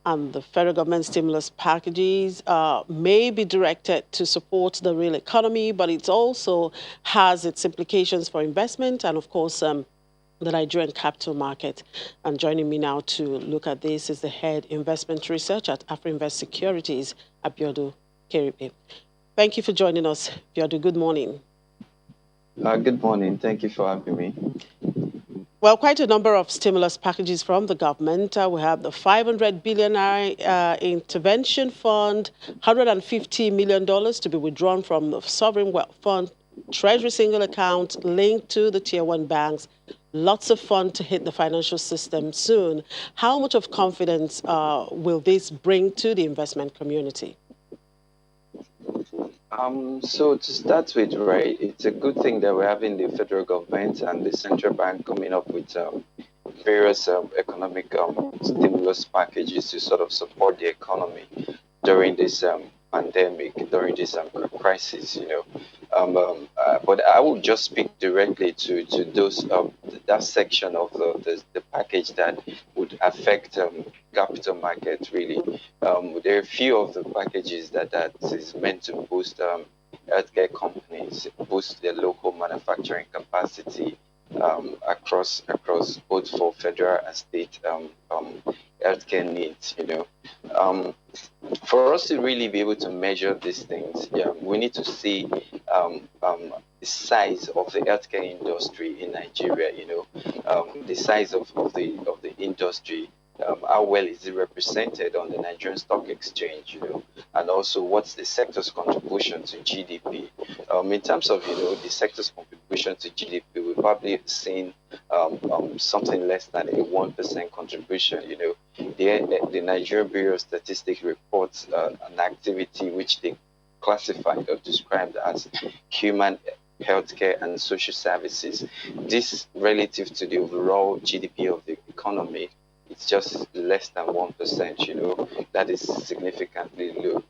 And the federal government stimulus packages may be directed to support the real economy, but it also has its implications for investment and, of course, the Nigerian capital market. And joining me now to look at this is the head investment research at AfriInvest Securities, Abiodun Keribe. Thank you for joining us, Abiodun. Good morning. Good morning. Thank you for having me. Well, quite a number of stimulus packages from the government. We have the 500 billion intervention fund, $150 million to be withdrawn from the sovereign wealth fund, treasury single account linked to the tier one banks. Lots of fund to hit the financial system soon. How much of confidence will this bring to the investment community? So to start with, right, it's a good thing that we're having the federal government and the central bank coming up with various economic stimulus packages to sort of support the economy during this pandemic, during this crisis, but I will just speak directly to those that section of the package that would affect capital market really. There are a few of the packages that is meant to boost healthcare companies, boost their local manufacturing capacity across both for federal and state healthcare needs. For us to really be able to measure these things, we need to see the size of the healthcare industry in Nigeria. The size of the industry. How well is it represented on the Nigerian Stock Exchange? And also what's the sector's contribution to GDP? In terms of the sector's contribution to GDP, we've probably seen something less than a 1% contribution. The Nigerian Bureau of Statistics reports an activity which they classified or described as human healthcare and social services. This relative to the overall GDP of the economy, it's just less than 1%. That is significantly low.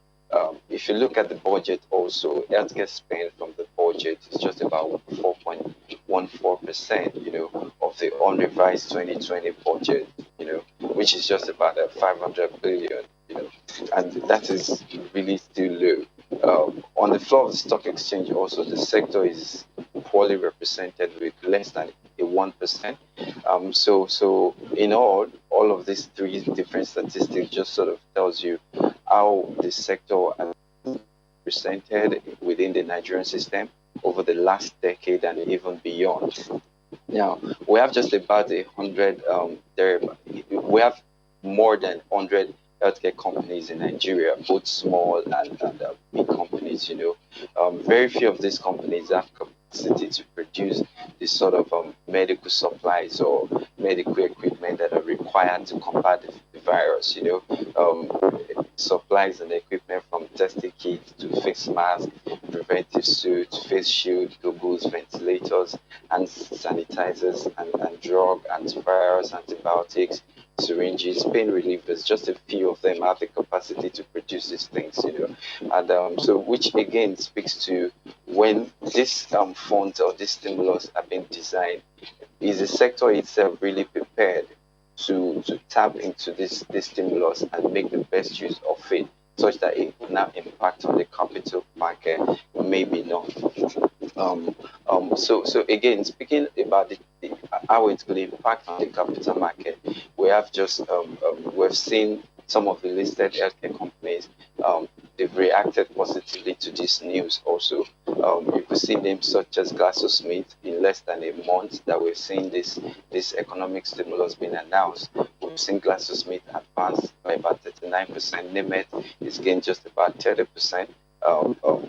If you look at the budget also, healthcare spend from the budget is just about 4.14%, of the unrevised 2020 budget, which is just about 500 billion, and that is really still low. On the floor of the stock exchange also, the sector is poorly represented with less than a 1%. So in all of these three different statistics just sort of tells you how the sector has presented within the Nigerian system over the last decade and even beyond. Now, we have just about 100, we have more than 100 healthcare companies in Nigeria, both small and big companies. Very few of these companies have capacity to produce the sort of medical supplies or medical equipment that are required to combat the virus. Supplies and equipment from testing kits to face masks, preventive suits, face shield, goggles, ventilators, and sanitizers, and drug, antivirus, antibiotics, syringes, pain relievers. Just a few of them have the capacity to produce these things, and so which again speaks to when this funds or this stimulus have been designed, is the sector itself really prepared to tap into this stimulus and make the best use of it, such that it will now impact on the capital market? Maybe not. So again, speaking about how it's going to impact on the capital market, we have just we've seen some of the listed healthcare companies. They've reacted positively to this news also. You could see names such as GlaxoSmith in less than a month that we've seen this economic stimulus being announced. We've seen GlaxoSmith advance by about 39%. Nemet is gained just about 30%.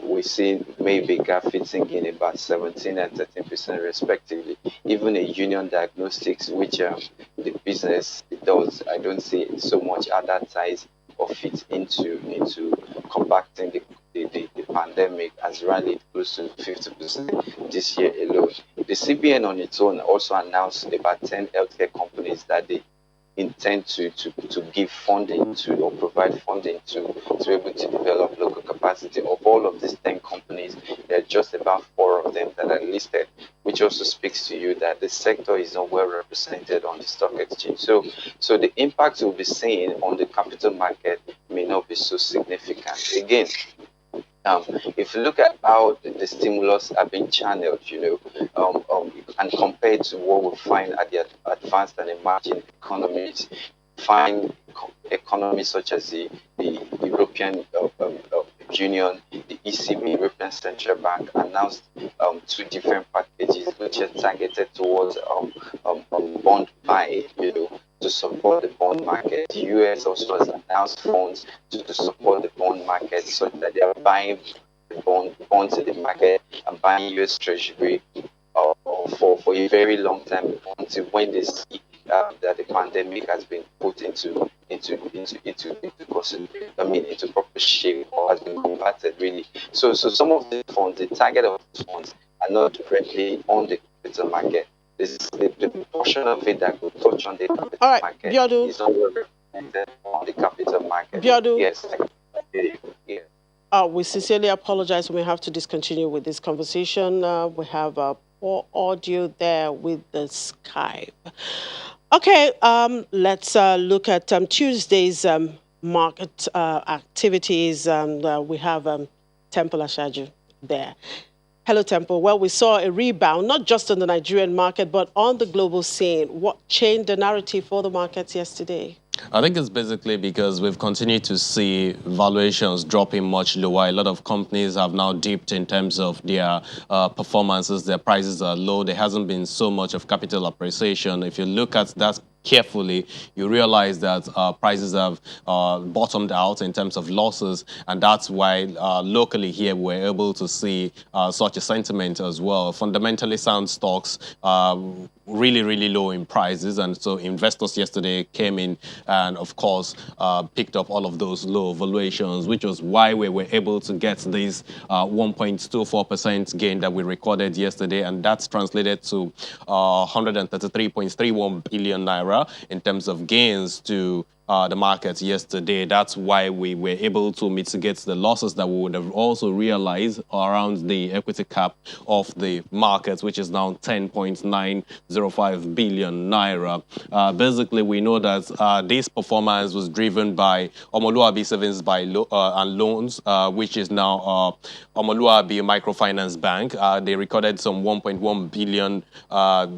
We see maybe fitting in about 17 and 13% respectively. Even a Union Diagnostics, which the business does, I don't see so much other ties of it into combating the pandemic, has rallied close to 50% this year alone. The CBN on its own also announced about 10 healthcare companies that they intend to give funding to or provide funding to be able to develop local capacity. Of all of these 10 companies, there are just about 4 of them that are listed, which also speaks to you that the sector is not well represented on the stock exchange. So the impact we'll be seeing on the capital market may not be so significant. Again, if you look at how the stimulus are being channeled, and compared to what we find at the advanced and emerging economies, find economies such as the European Union, the ECB, European Central Bank, announced 2 different packages which are targeted towards bond buying, to support the bond market. The US also has announced funds to support the bond market so that they are buying bonds in the market and buying US Treasury for a very long time until when they see that the pandemic has been put into into proper shape or has been converted really. So some of the funds, the target of the funds are not directly on the capital market. This is the portion of it that could touch on the capital All right, market Biodu. is not represented on the capital market. Biodu. Yes. Yeah. We sincerely apologize. We have to discontinue with this conversation. We have poor audio there with the Skype. Okay, let's look at Tuesday's market activities. And we have Temple Ashaju there. Hello, Temple. Well, we saw a rebound, not just on the Nigerian market, but on the global scene. What changed the narrative for the markets yesterday? I think it's basically because we've continued to see valuations dropping much lower. A lot of companies have now dipped in terms of their performances. Their prices are low. There hasn't been so much of capital appreciation. If you look at that carefully, you realize that prices have bottomed out in terms of losses, and that's why locally here we're able to see such a sentiment as well. Fundamentally sound stocks really, really low in prices, and so investors yesterday came in and, of course, picked up all of those low valuations, which was why we were able to get this 1.24% gain that we recorded yesterday, and that's translated to 133.31 billion naira in terms of gains to the markets yesterday. That's why we were able to mitigate the losses that we would have also realized around the equity cap of the markets, which is now 10.905 billion naira. Basically, we know that this performance was driven by Omoluabi Savings and Loans, which is now Omoluabi Microfinance Bank. They recorded some 1.1 billion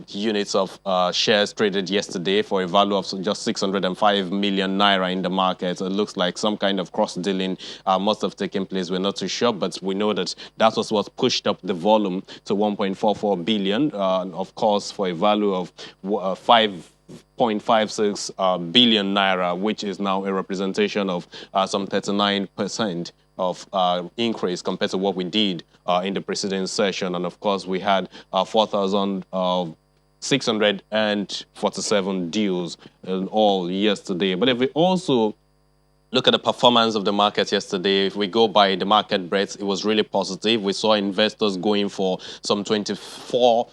units of shares traded yesterday for a value of just 605 million naira in the market. It looks like some kind of cross-dealing must have taken place. We're not too sure, but we know that that was what pushed up the volume to 1.44 billion, of course, for a value of 5.56 billion naira, which is now a representation of some 39% of increase compared to what we did in the preceding session. And of course, we had 4,647 deals in all yesterday. But if we also look at the performance of the market yesterday, if we go by the market breadth, it was really positive. We saw investors going for some 24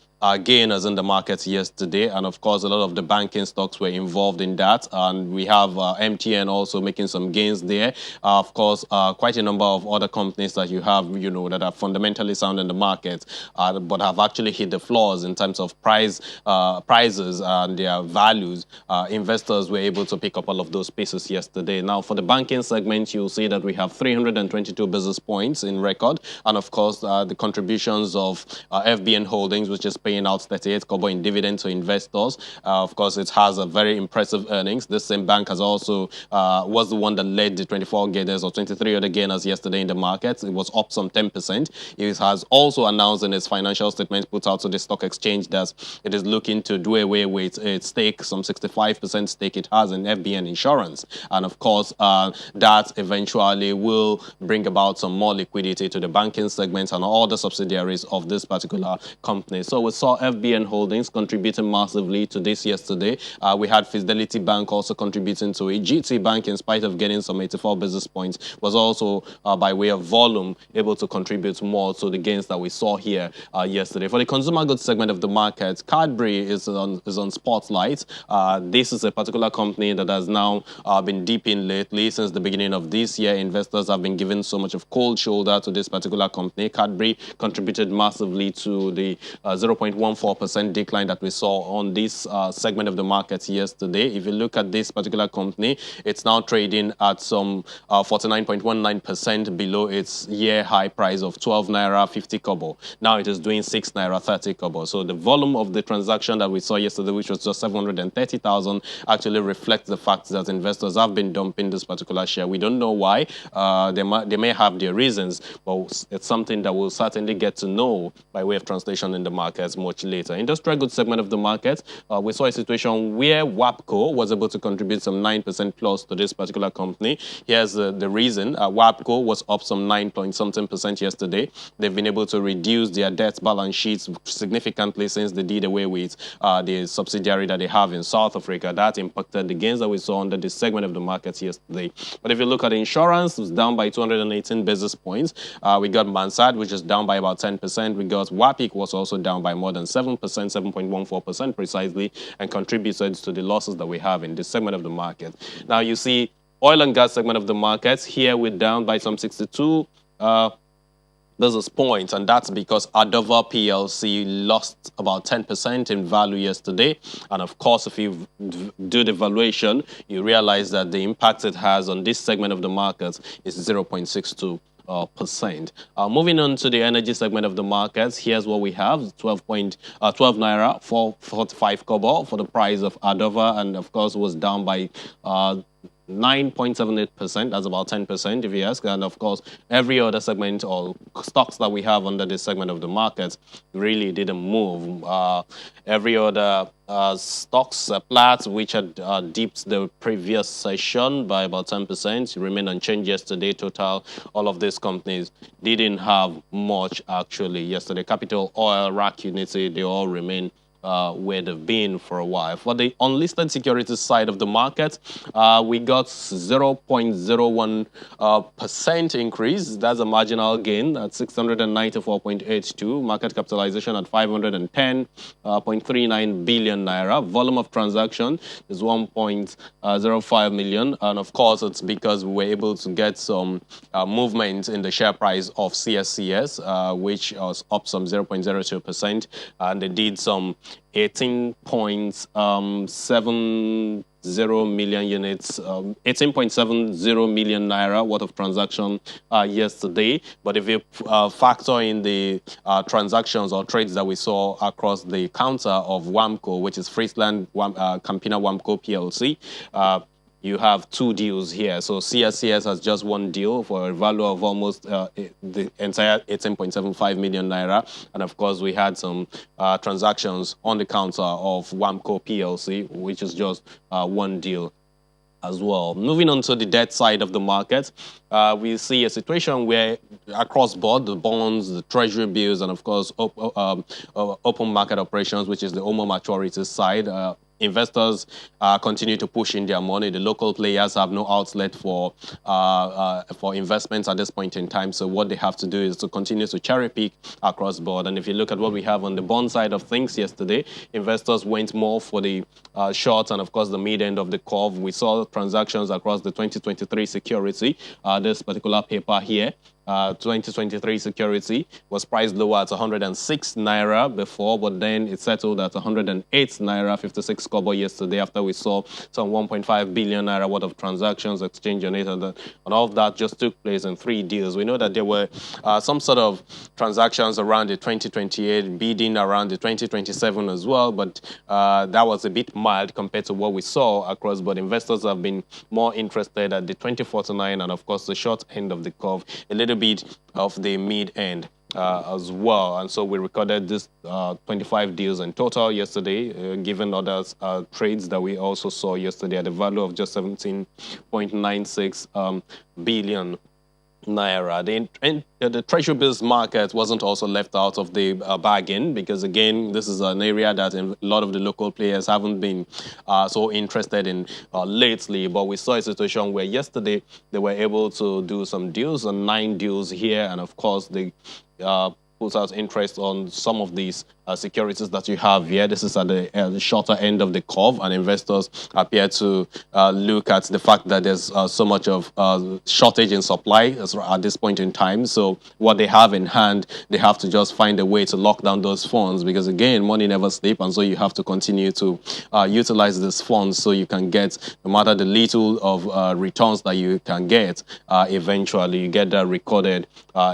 gainers in the markets yesterday, and of course a lot of the banking stocks were involved in that, and we have MTN also making some gains there. Of course, quite a number of other companies that you have, that are fundamentally sound in the market, but have actually hit the floors in terms of prices and their values. Investors were able to pick up all of those pieces yesterday. Now, for the banking segment, you'll see that we have 322 basis points in record, and of course the contributions of FBN Holdings, which is paying out 38 kobo in dividend to investors. Of course, it has a very impressive earnings. This same bank has also was the one that led the 24 gainers or 23 other gainers yesterday in the market. It was up some 10%. It has also announced in its financial statement put out to the stock exchange that it is looking to do away with its stake, some 65% stake it has in FBN Insurance. And of course, that eventually will bring about some more liquidity to the banking segment and all the subsidiaries of this particular company. So with saw FBN Holdings contributing massively to this yesterday. We had Fidelity Bank also contributing to it. GT Bank, in spite of getting some 84 basis points, was also, by way of volume, able to contribute more to the gains that we saw here yesterday. For the consumer goods segment of the market, Cadbury is on spotlight. This is a particular company that has now been dipping lately. Since the beginning of this year, investors have been giving so much of cold shoulder to this particular company. Cadbury contributed massively to the 0.14% decline that we saw on this segment of the market yesterday. If you look at this particular company, it's now trading at some 49.19% below its year high price of 12 naira 50 kobo. Now it is doing 6 naira 30 kobo. So the volume of the transaction that we saw yesterday, which was just 730,000, actually reflects the fact that investors have been dumping this particular share. We don't know why. They may have their reasons, but it's something that we'll certainly get to know by way of translation in the markets much later. Industrial goods segment of the market, we saw a situation where WAPCO was able to contribute some 9% plus to this particular company. Here's the reason. WAPCO was up some 9 point something percent yesterday. They've been able to reduce their debt balance sheets significantly since they did away with the subsidiary that they have in South Africa. That impacted the gains that we saw under this segment of the market yesterday. But if you look at insurance, it's down by 218 basis points. We got Mansard, which is down by about 10%. We got WAPIC, was also down by more than 7%, 7.14% precisely, and contributed to the losses that we have in this segment of the market. Now you see oil and gas segment of the market. Here we're down by some 62 basis points, and that's because Adova PLC lost about 10% in value yesterday. And of course, if you do the valuation, you realize that the impact it has on this segment of the market is 0.62%. Moving on to the energy segment of the markets, here's what we have: 12 naira 445 kobo for the price of Adova, and of course was down by 9.78%. That's about 10% if you ask. And of course, every other segment or stocks that we have under this segment of the market really didn't move. Every other stocks, Platts, which had dipped the previous session by about 10%, remained unchanged yesterday. Total, all of these companies didn't have much actually yesterday. Capital Oil, RAC Unity, they all remain where they've been for a while. For the unlisted securities side of the market, we got 0.01% increase. That's a marginal gain at 694.82. Market capitalization at 510.39 billion naira. Volume of transaction is 1.05 million. And of course, it's because we were able to get some movement in the share price of CSCS, which was up some 0.02%. And they did some 18.70 million units, 18.70 million naira worth of transaction yesterday. But if you factor in the transactions or trades that we saw across the counter of WAMCO, which is Friesland Campina WAMCO PLC, you have two deals here. So CSCS has just one deal for a value of almost the entire 18.75 million naira. And of course, we had some transactions on the counter of WAMCO PLC, which is just one deal as well. Moving on to the debt side of the market, we see a situation where across board, the bonds, the treasury bills, and of course, open market operations, which is the OMO maturity side, investors continue to push in their money. The local players have no outlet for investments at this point in time. So what they have to do is to continue to cherry pick across board. And if you look at what we have on the bond side of things yesterday, investors went more for the short and of course the mid end of the curve. We saw transactions across the 2023 security. This particular paper here, 2023 security was priced lower at 106 naira before, but then it settled at 108 naira 56 kobo yesterday after we saw some 1.5 billion naira worth of transactions exchanged on it, and all of that just took place in 3 deals. We know that there were some sort of transactions around the 2028, bidding around the 2027 as well, but that was a bit mild compared to what we saw across, but investors have been more interested at the 2049 and of course the short end of the curve, a little bit of the mid end as well. And so we recorded this 25 deals in total yesterday, given others trades that we also saw yesterday at a value of just 17.96 billion Naira. The treasury bills market wasn't also left out of the bargain because, again, this is an area that a lot of the local players haven't been so interested in lately. But we saw a situation where yesterday they were able to do some deals, and 9 deals here, and of course they put out interest on some of these securities that you have here. This is at the shorter end of the curve, and investors appear to look at the fact that there's so much of shortage in supply at this point in time. So what they have in hand, they have to just find a way to lock down those funds because, again, money never sleeps, and so you have to continue to utilize these funds so you can get, no matter the little of returns that you can get, eventually you get that recorded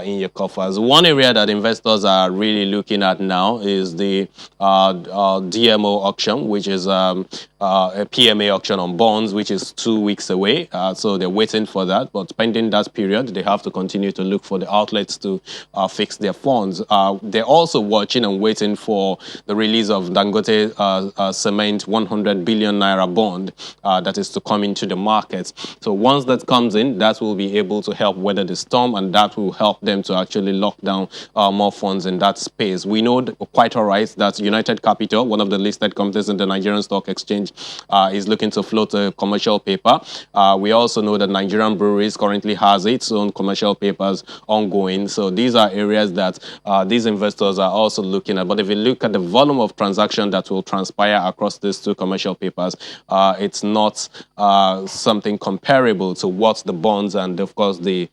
in your coffers. One area that investors are really looking at now is the DMO auction, which is a PMA auction on bonds, which is 2 weeks away. So they're waiting for that. But pending that period, they have to continue to look for the outlets to fix their funds. They're also watching and waiting for the release of Dangote Cement 100 billion naira bond that is to come into the markets. So once that comes in, that will be able to help weather the storm, and that will help them to actually lock down more funds in that space. We know quite all right that United Capital, one of the listed companies in the Nigerian Stock Exchange, is looking to float a commercial paper. We also know that Nigerian Breweries currently has its own commercial papers ongoing. So these are areas that these investors are also looking at. But if you look at the volume of transaction that will transpire across these 2 commercial papers, it's not something comparable to what the bonds and, of course, the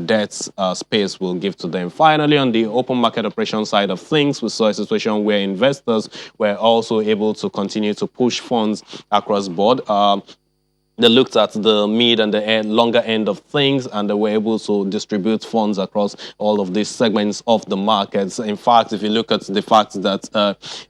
debt space will give to them. Finally, on the open market operation side of things, we saw a situation where investors were also able to continue to push funds across board. They looked at the mid and the longer end of things, and they were able to distribute funds across all of these segments of the markets. In fact, if you look at the fact that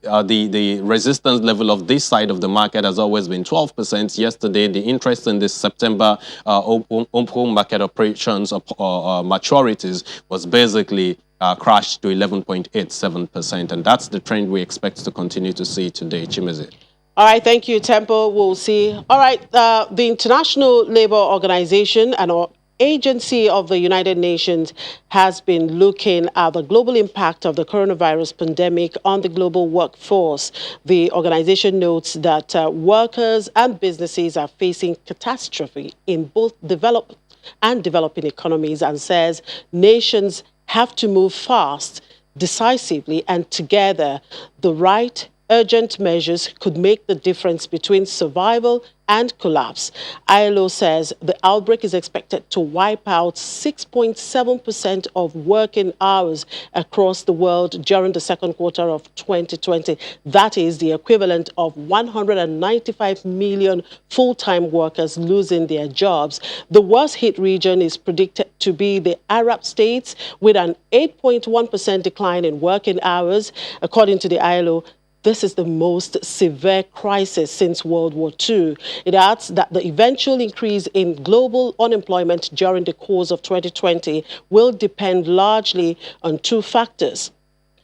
the resistance level of this side of the market has always been 12%, yesterday the interest in this September open market operations maturities was basically crashed to 11.87%, and that's the trend we expect to continue to see today. Chimeze. All right, thank you, Temple. We'll see. All right, the International Labour Organization and our agency of the United Nations has been looking at the global impact of the coronavirus pandemic on the global workforce. The organization notes that workers and businesses are facing catastrophe in both developed and developing economies, and says nations have to move fast, decisively, and together. The right urgent measures could make the difference between survival and collapse. ILO says the outbreak is expected to wipe out 6.7% of working hours across the world during the second quarter of 2020. That is the equivalent of 195 million full-time workers losing their jobs. The worst hit region is predicted to be the Arab states, with an 8.1% decline in working hours. According to the ILO, this is the most severe crisis since World War II. It adds that the eventual increase in global unemployment during the course of 2020 will depend largely on 2 factors: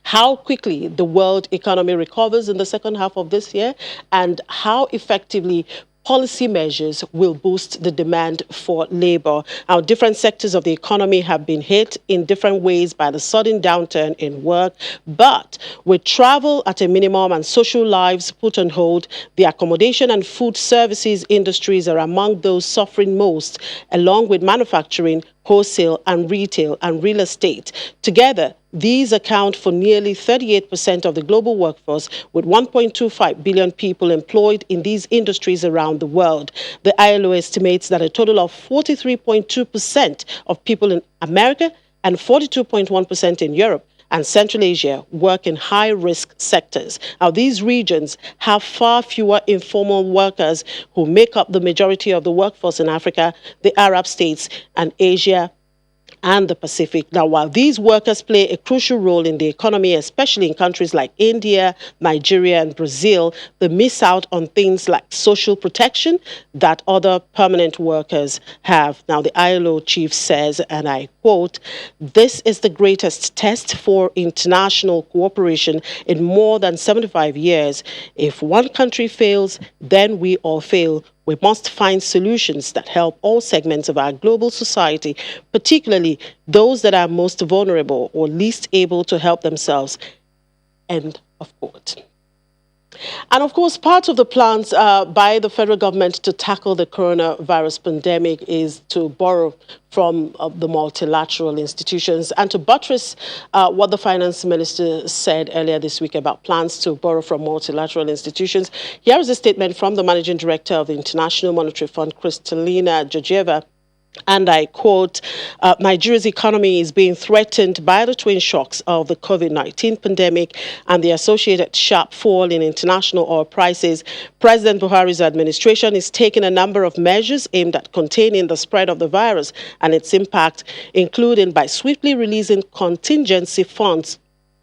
how quickly the world economy recovers in the second half of this year, and how effectively policy measures will boost the demand for labor. Our different sectors of the economy have been hit in different ways by the sudden downturn in work, but with travel at a minimum and social lives put on hold, the accommodation and food services industries are among those suffering most, along with manufacturing, wholesale and retail and real estate. Together, these account for nearly 38% of the global workforce, with 1.25 billion people employed in these industries around the world. The ILO estimates that a total of 43.2% of people in America and 42.1% in Europe and Central Asia work in high-risk sectors. Now, these regions have far fewer informal workers, who make up the majority of the workforce in Africa, the Arab states, and Asia and the Pacific. Now, while these workers play a crucial role in the economy, especially in countries like India, Nigeria, and Brazil, they miss out on things like social protection that other permanent workers have. Now, the ILO chief says, and I quote, "This is the greatest test for international cooperation in more than 75 years. If one country fails, then we all fail. We must find solutions that help all segments of our global society, particularly those that are most vulnerable or least able to help themselves. End of quote. And of course, part of the plans by the federal government to tackle the coronavirus pandemic is to borrow from the multilateral institutions. And to buttress what the finance minister said earlier this week about plans to borrow from multilateral institutions, here is a statement from the managing director of the International Monetary Fund, Kristalina Georgieva. And I quote, Nigeria's economy is being threatened by the twin shocks of the COVID-19 pandemic and the associated sharp fall in international oil prices. President Buhari's administration is taking a number of measures aimed at containing the spread of the virus and its impact, including by swiftly releasing contingency funds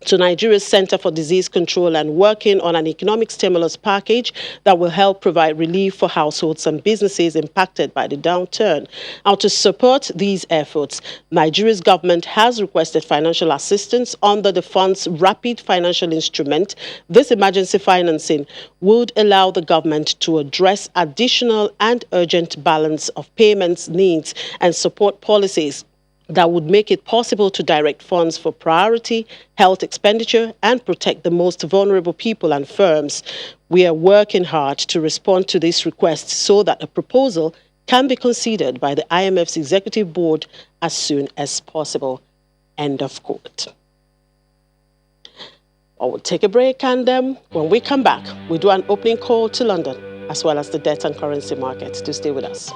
to Nigeria's Center for Disease Control and working on an economic stimulus package that will help provide relief for households and businesses impacted by the downturn. Now, to support these efforts, Nigeria's government has requested financial assistance under the fund's rapid financial instrument. This emergency financing would allow the government to address additional and urgent balance of payments needs and support policies that would make it possible to direct funds for priority health expenditure and protect the most vulnerable people and firms. We are working hard to respond to this request so that a proposal can be considered by the IMF's executive board as soon as possible. End of quote. I will take a break, and when we come back, we do an opening call to London as well as the debt and currency markets. To stay with us.